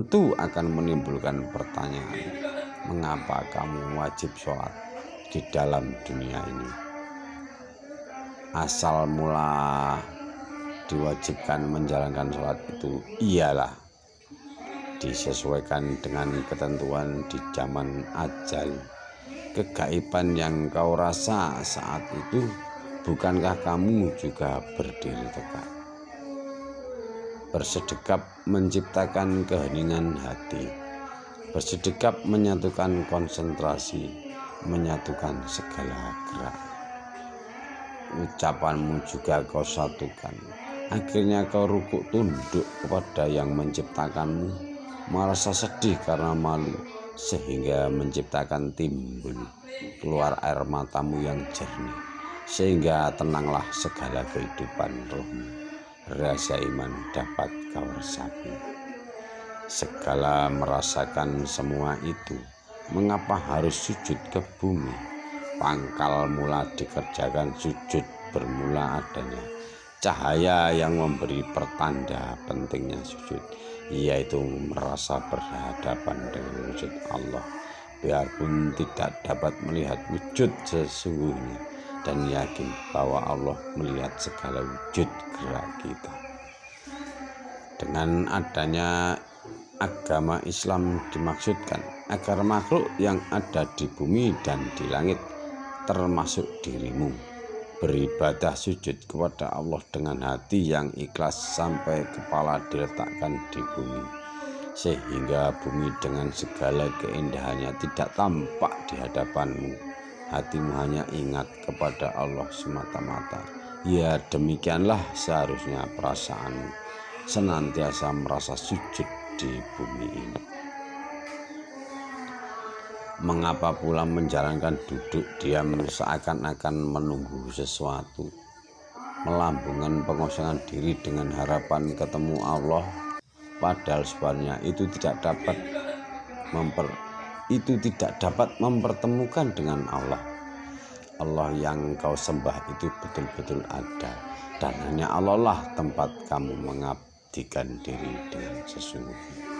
tentu akan menimbulkan pertanyaan, mengapa kamu wajib sholat di dalam dunia ini? Asal mula diwajibkan menjalankan sholat itu ialah disesuaikan dengan ketentuan di zaman ajal. Kegaiban yang kau rasa saat itu, bukankah kamu juga berdiri tegak, bersedekap menciptakan keheningan hati, bersedekap menyatukan konsentrasi, menyatukan segala gerak. Ucapanmu juga kau satukan. Akhirnya kau rukuk tunduk kepada yang menciptakanmu, merasa sedih karena malu, sehingga menciptakan timbul keluar air matamu yang jernih, sehingga tenanglah segala kehidupan rohmu. Rahasia iman dapat kau resapi. Segala merasakan semua itu, mengapa harus sujud ke bumi? Pangkal mula dikerjakan sujud bermula adanya cahaya yang memberi pertanda pentingnya sujud, yaitu merasa berhadapan dengan wujud Allah, biarpun tidak dapat melihat wujud sesungguhnya, dan yakin bahwa Allah melihat segala wujud gerak kita. Dengan adanya agama Islam dimaksudkan agar makhluk yang ada di bumi dan di langit, termasuk dirimu, beribadah sujud kepada Allah dengan hati yang ikhlas sampai kepala diletakkan di bumi, sehingga bumi dengan segala keindahannya tidak tampak di hadapanmu. Hatimu hanya ingat kepada Allah semata-mata. Ya, demikianlah seharusnya perasaanmu, senantiasa merasa sujud di bumi ini. Mengapa pula menjalankan duduk diam seakan-akan menunggu sesuatu, melambungkan pengosongan diri dengan harapan ketemu Allah, padahal sebenarnya itu tidak dapat mempertemukan dengan Allah. Allah yang kau sembah itu betul-betul ada, dan hanya Allah lah tempat kamu mengabdikan diri dengan sesungguhnya.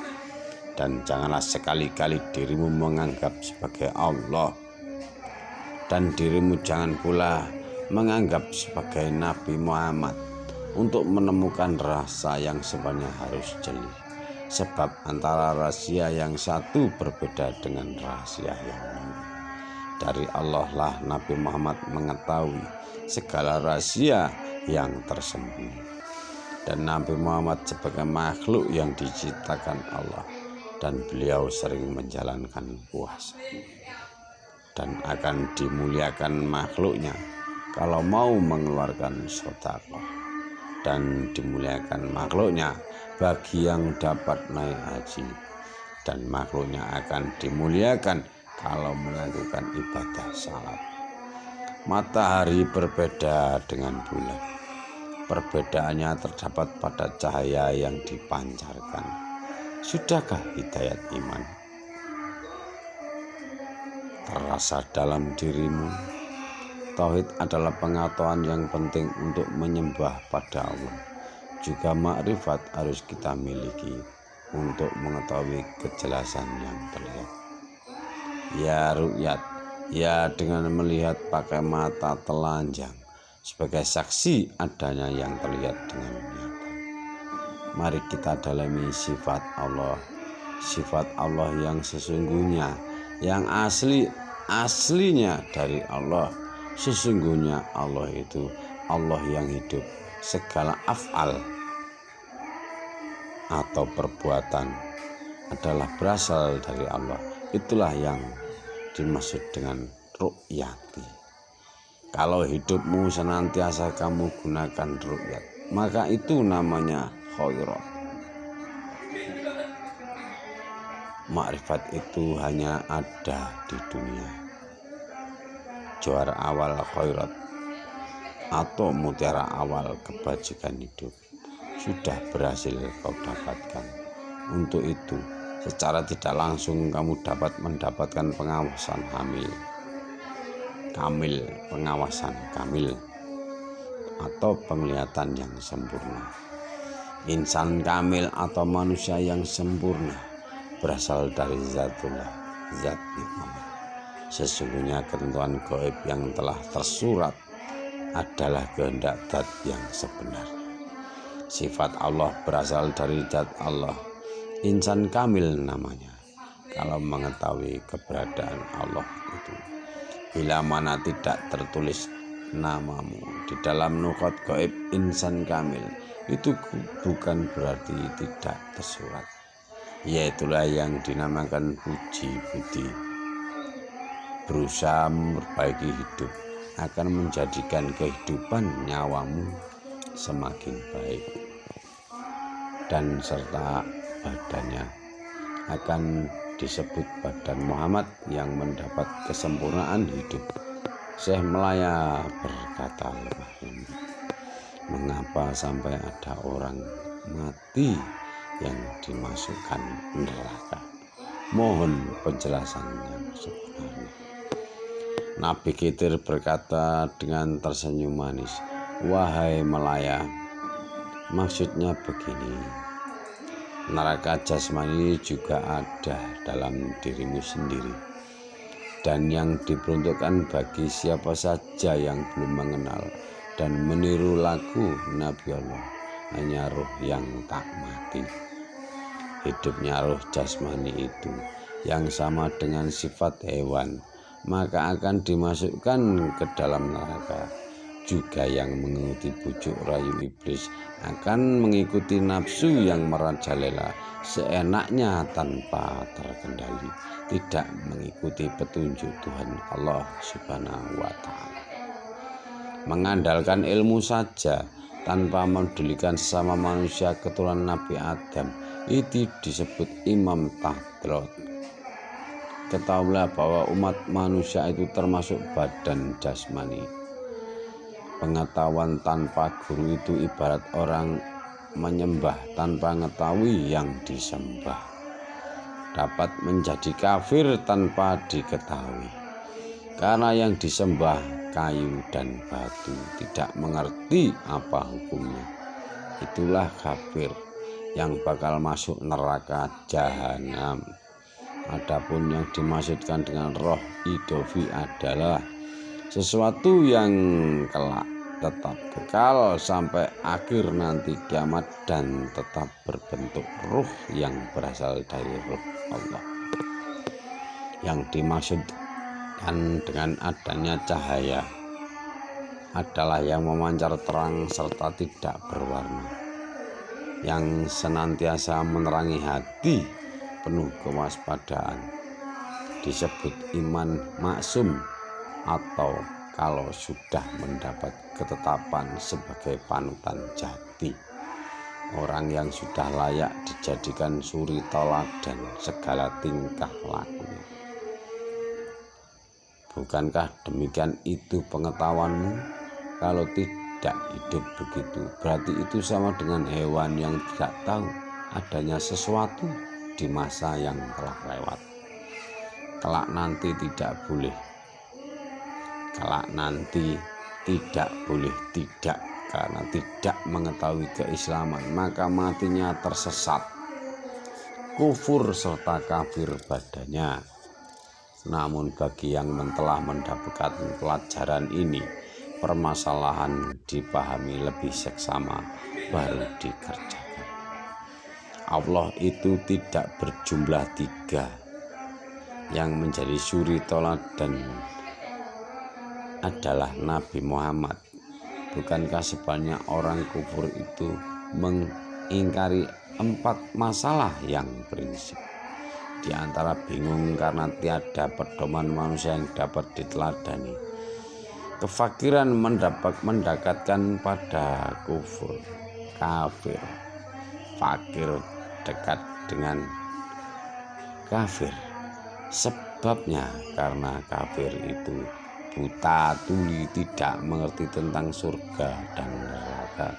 Dan janganlah sekali-kali dirimu menganggap sebagai Allah, dan dirimu jangan pula menganggap sebagai Nabi Muhammad untuk menemukan rasa yang sebenarnya harus jeli. Sebab antara rahasia yang satu berbeda dengan rahasia yang lain. Dari Allah lah Nabi Muhammad mengetahui segala rahasia yang tersembunyi. Dan Nabi Muhammad sebagai makhluk yang diciptakan Allah, dan beliau sering menjalankan puasa, dan akan dimuliakan makhluknya kalau mau mengeluarkan sedekah, dan dimuliakan makhluknya bagi yang dapat naik haji, dan makhluknya akan dimuliakan kalau melakukan ibadah salat. Matahari berbeda dengan bulan, perbedaannya terdapat pada cahaya yang dipancarkan. Sudahkah hidayat iman terasa dalam dirimu? Tauhid adalah pengetahuan yang penting untuk menyembah pada Allah. Juga makrifat harus kita miliki untuk mengetahui kejelasan yang terlihat. Ya ru'yat, ya dengan melihat pakai mata telanjang sebagai saksi adanya yang terlihat dengan nyata. Mari kita dalami sifat Allah yang sesungguhnya, yang aslinya dari Allah. Sesungguhnya Allah itu Allah yang hidup. Segala af'al atau perbuatan adalah berasal dari Allah. Itulah yang dimaksud dengan ru'yati. Kalau hidupmu senantiasa kamu gunakan ru'yat, maka itu namanya khairat. Makrifat itu hanya ada di dunia. Juara awal khairat atau mutiara awal kebajikan hidup sudah berhasil kau dapatkan. Untuk itu, secara tidak langsung kamu dapat mendapatkan pengawasan pengawasan kamil atau penglihatan yang sempurna. Insan kamil atau manusia yang sempurna berasal dari zatullah, zat Allah. Sesungguhnya ketentuan gaib yang telah tersurat adalah kehendak zat yang sebenarnya. Sifat Allah berasal dari zat Allah. Insan kamil namanya kalau mengetahui keberadaan Allah itu. Bila mana tidak tertulis namamu di dalam nuqat gaib insan kamil, itu bukan berarti tidak tersurat. Yaitulah yang dinamakan puji budi. Berusaha memperbaiki hidup akan menjadikan kehidupan nyawamu semakin baik, dan serta badannya akan disebut badan Muhammad yang mendapat kesempurnaan hidup. Syekh Melaya berkata lemah lembut, mengapa sampai ada orang mati yang dimasukkan neraka? Mohon penjelasannya sebenarnya. Nabi Khidir berkata dengan tersenyum manis, wahai Melaya, maksudnya begini, neraka jasmani juga ada dalam dirimu sendiri, dan yang diperuntukkan bagi siapa saja yang belum mengenal dan meniru laku Nabi Allah hanya roh yang tak mati. Hidupnya roh jasmani itu yang sama dengan sifat hewan, maka akan dimasukkan ke dalam neraka. Juga yang mengikuti bujuk rayu iblis akan mengikuti nafsu yang merajalela seenaknya tanpa terkendali, tidak mengikuti petunjuk Tuhan Allah Subhanahu wa Ta'ala. Mengandalkan ilmu saja tanpa memedulikan sesama manusia keturunan Nabi Adam, itu disebut imam tahdrot. Ketahuilah bahwa umat manusia itu termasuk badan jasmani. Pengetahuan tanpa guru itu ibarat orang menyembah tanpa mengetahui yang disembah. Dapat menjadi kafir tanpa diketahui, karena yang disembah kayu dan batu, tidak mengerti apa hukumnya. Itulah kafir yang bakal masuk neraka jahanam. Adapun yang dimaksudkan dengan roh idofi adalah sesuatu yang kelak tetap kekal sampai akhir nanti kiamat dan tetap berbentuk ruh yang berasal dari ruh Allah. Yang dimaksudkan dengan adanya cahaya adalah yang memancar terang serta tidak berwarna, yang senantiasa menerangi hati penuh kewaspadaan, disebut iman maksum, atau kalau sudah mendapat ketetapan sebagai panutan jati, orang yang sudah layak dijadikan suri tolak dan segala tingkah lakunya. Bukankah demikian itu pengetahuanmu? Kalau tidak hidup begitu, berarti itu sama dengan hewan yang tidak tahu adanya sesuatu di masa yang telah lewat. Kelak nanti tidak boleh tidak, karena tidak mengetahui keislaman, maka matinya tersesat, kufur serta kafir badannya. Namun bagi yang telah mendapatkan pelajaran ini, permasalahan dipahami lebih seksama baru dikerjakan. Allah itu tidak berjumlah 3. Yang menjadi suri tolak dan adalah Nabi Muhammad. Bukankah sebanyak orang kufur itu mengingkari 4 masalah yang prinsip? Di antara bingung karena tiada pedoman manusia yang dapat diteladani. Kefakiran mendekatkan pada kufur, kafir. Fakir dekat dengan kafir. Sebabnya karena kafir itu buta tuli, tidak mengerti tentang surga dan neraka.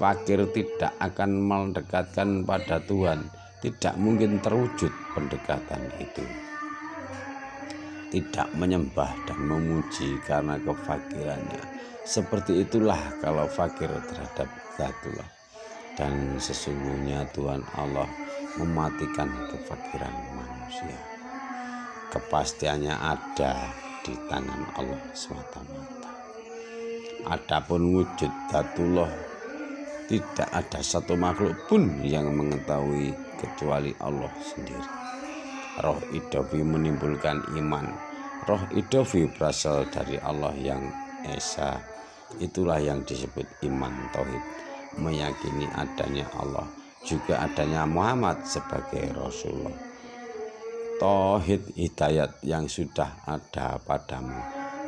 Fakir tidak akan mendekatkan pada Tuhan, tidak mungkin terwujud pendekatan itu. Tidak menyembah dan memuji karena kefakirannya. Seperti itulah kalau fakir terhadap zatullah. Dan sesungguhnya Tuhan Allah mematikan kefakiran manusia. Kepastiannya ada di tangan Allah semata-mata. Adapun wujud Dzatullah, tidak ada satu makhluk pun yang mengetahui kecuali Allah sendiri. Roh idofi menimbulkan iman. Roh idofi berasal dari Allah yang Esa. Itulah yang disebut iman tauhid, meyakini adanya Allah, juga adanya Muhammad sebagai Rasulullah. Tauhid hidayat yang sudah ada padamu,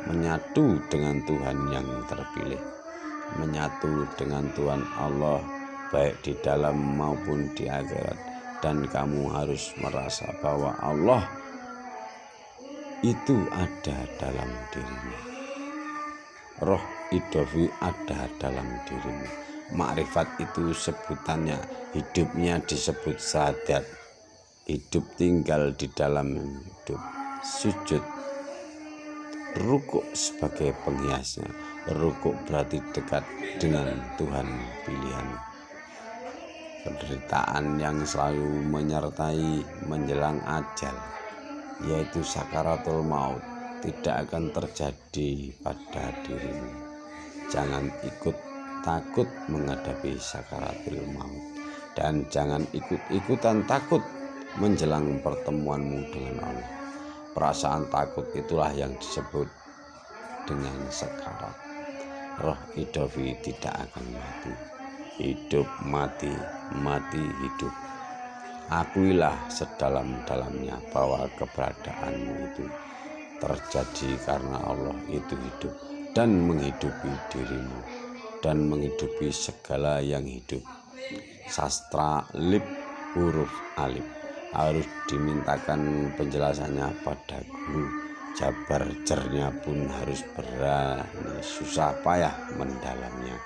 menyatu dengan Tuhan yang terpilih, menyatu dengan Tuhan Allah baik di dalam maupun di akhirat. Dan kamu harus merasa bahwa Allah itu ada dalam dirimu. Roh idofi ada dalam dirimu. Makrifat itu sebutannya, hidupnya disebut syahadat. Hidup tinggal di dalam hidup. Sujud, rukuk sebagai penghiasnya. Rukuk berarti dekat dengan Tuhan pilihan. Penderitaan yang selalu menyertai menjelang ajal, yaitu sakaratul maut, tidak akan terjadi pada dirimu. Jangan ikut takut menghadapi sakaratul maut, dan jangan ikut-ikutan takut menjelang pertemuanmu dengan Allah. Perasaan takut itulah yang disebut dengan sakarat. Roh idofi tidak akan mati. Hidup mati, mati hidup. Akuilah sedalam-dalamnya bahwa keberadaanmu itu terjadi karena Allah itu hidup dan menghidupi dirimu dan menghidupi segala yang hidup. Sastra lip huruf alif harus dimintakan penjelasannya pada guru. Jabar jernya pun harus berani susah payah mendalamnya.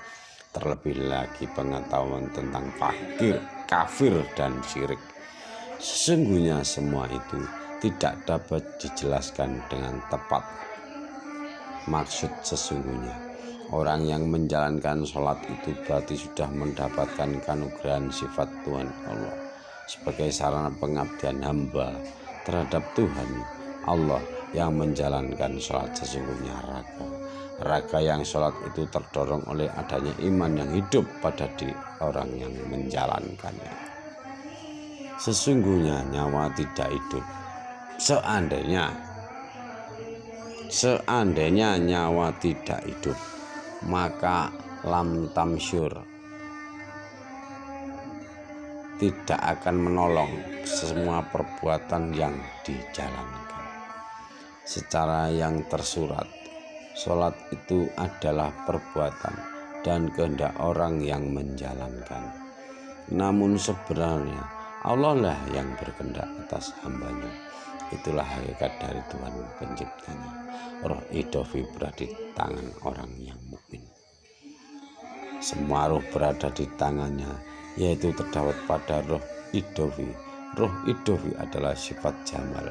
Terlebih lagi pengetahuan tentang fakir, kafir, dan syirik. Sesungguhnya semua itu tidak dapat dijelaskan dengan tepat. Maksud sesungguhnya, orang yang menjalankan sholat itu berarti sudah mendapatkan kanugrahan sifat Tuhan Allah sebagai sarana pengabdian hamba terhadap Tuhan Allah. Yang menjalankan sholat sesungguhnya raga yang sholat itu terdorong oleh adanya iman yang hidup pada diri orang yang menjalankannya. Sesungguhnya nyawa tidak hidup. Seandainya nyawa tidak hidup, maka lam tamsyur, tidak akan menolong semua perbuatan yang dijalankan. Secara yang tersurat, sholat itu adalah perbuatan dan kehendak orang yang menjalankan. Namun sebenarnya Allah lah yang berkehendak atas hambanya. Itulah hakikat dari Tuhan penciptanya. Roh idofi berada di tangan orang yang mukmin. Semua roh berada di tangannya, yaitu terdapat pada roh idofi. Roh idofi adalah sifat jamal,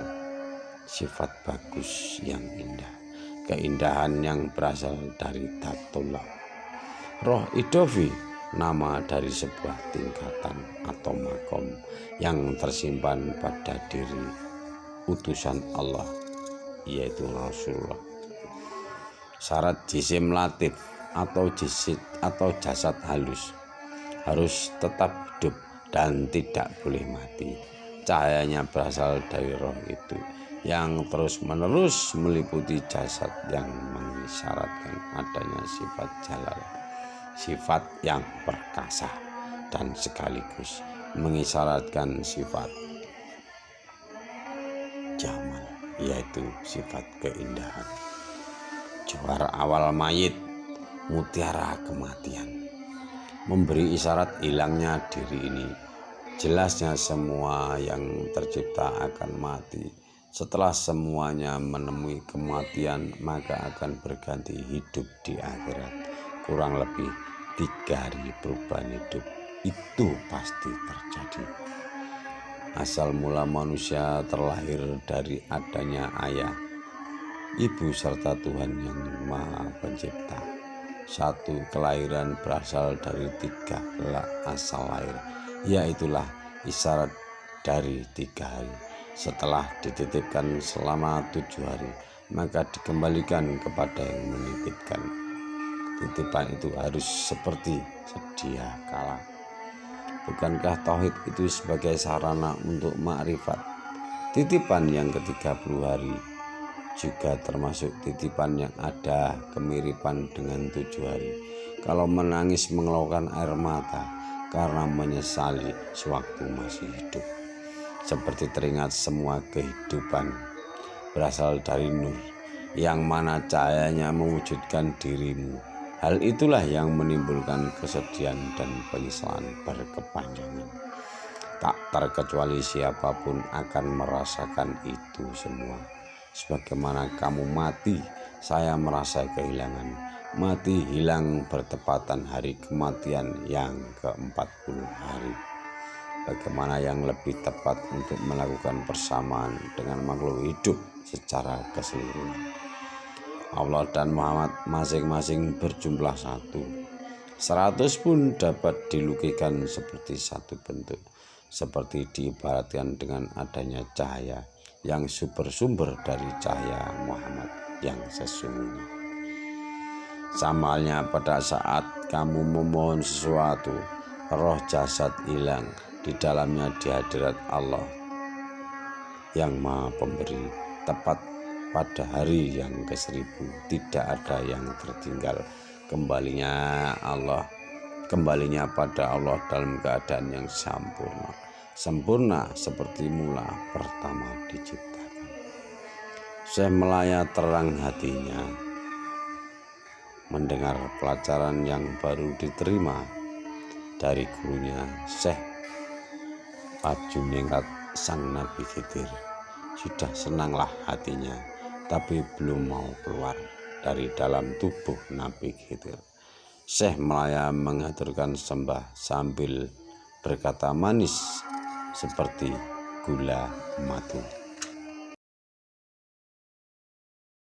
sifat bagus yang indah, keindahan yang berasal dari Dzatullah. Roh idofi nama dari sebuah tingkatan atau makom yang tersimpan pada diri utusan Allah, yaitu Rasulullah. Syarat jisim latif atau jasad halus harus tetap hidup dan tidak boleh mati. Cahayanya berasal dari roh itu yang terus-menerus meliputi jasad yang mengisyaratkan adanya sifat jalal, sifat yang perkasa, dan sekaligus mengisyaratkan sifat jamal, yaitu sifat keindahan. Jawhar awal mayit, mutiara kematian, memberi isyarat hilangnya diri ini. Jelasnya semua yang tercipta akan mati. Setelah semuanya menemui kematian, maka akan berganti hidup di akhirat. Kurang lebih 3 hari perubahan hidup itu pasti terjadi. Asal mula manusia terlahir dari adanya ayah, ibu, serta Tuhan yang Maha Pencipta. Satu kelahiran berasal dari 3 asal lahir, yaitulah isyarat dari 3 hari. Setelah dititipkan selama 7 hari, maka dikembalikan kepada yang menitipkan. Titipan itu harus seperti sedia kala. Bukankah tauhid itu sebagai sarana untuk makrifat? Titipan yang ke-30 hari juga termasuk titipan yang ada kemiripan dengan 7 hari. Kalau menangis mengeluarkan air mata karena menyesali sewaktu masih hidup, seperti teringat semua kehidupan berasal dari nur, yang mana cahayanya mewujudkan dirimu. Hal itulah yang menimbulkan kesedihan dan penyesalan berkepanjangan. Tak terkecuali siapapun akan merasakan itu semua. Sebagaimana kamu mati, saya merasa kehilangan. Mati hilang bertepatan hari kematian yang ke-40 hari. Bagaimana yang lebih tepat untuk melakukan persamaan dengan makhluk hidup secara keseluruhan? Allah dan Muhammad masing-masing berjumlah 1. 100 pun dapat dilukiskan seperti satu bentuk, seperti diibaratkan dengan adanya cahaya yang bersumber dari cahaya Muhammad yang sesungguhnya. Sama halnya pada saat kamu memohon sesuatu, roh jasad hilang, di dalamnya di hadirat Allah yang Maha Pemberi. Tepat pada hari yang ke-1000 tidak ada yang tertinggal. Kembalinya pada Allah dalam keadaan yang sempurna seperti mula pertama diciptakan. Syekh Melaya terang hatinya mendengar pelajaran yang baru diterima dari gurunya Syekh Ajuningrat sang Nabi Khidir. Sudah senanglah hatinya, tapi belum mau keluar dari dalam tubuh Nabi Khidir. Syekh Melaya mengaturkan sembah sambil berkata manis seperti gula madu.